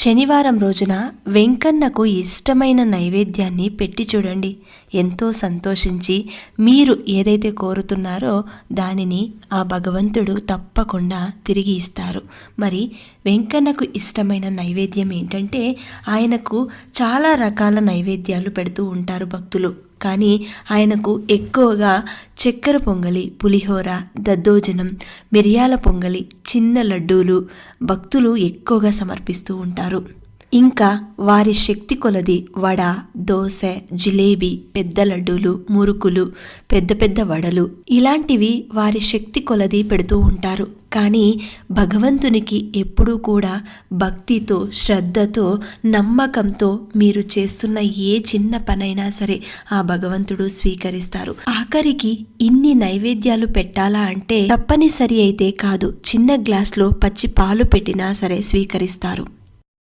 శనివారం రోజున వెంకన్నకు ఇష్టమైన నైవేద్యాన్ని పెట్టి చూడండి. ఎంతో సంతోషించి మీరు ఏదైతే కోరుతున్నారో దానిని ఆ భగవంతుడు తప్పకుండా తిరిగి ఇస్తారు. మరి వెంకన్నకు ఇష్టమైన నైవేద్యం ఏంటంటే, ఆయనకు చాలా రకాల నైవేద్యాలు పెడుతూ ఉంటారు భక్తులు. కానీ ఆయనకు ఎక్కువగా చక్కెర పొంగలి, పులిహోర, దద్దోజనం, మిరియాల పొంగలి, చిన్న లడ్డూలు భక్తులు ఎక్కువగా సమర్పిస్తూ ఉంటారు. ఇంకా వారి శక్తి కొలది వడ, దోశ, జిలేబీ, పెద్ద లడ్డూలు, మురుకులు, పెద్ద పెద్ద వడలు ఇలాంటివి వారి శక్తి కొలది పెడుతూ ఉంటారు. కానీ భగవంతునికి ఎప్పుడూ కూడా భక్తితో, శ్రద్ధతో, నమ్మకంతో మీరు చేస్తున్న ఏ చిన్న పనైనా సరే ఆ భగవంతుడు స్వీకరిస్తారు. ఆఖరికి ఇన్ని నైవేద్యాలు పెట్టాలా అంటే తప్పనిసరి అయితే కాదు, చిన్న గ్లాస్లో పచ్చి పాలు పెట్టినా సరే స్వీకరిస్తారు.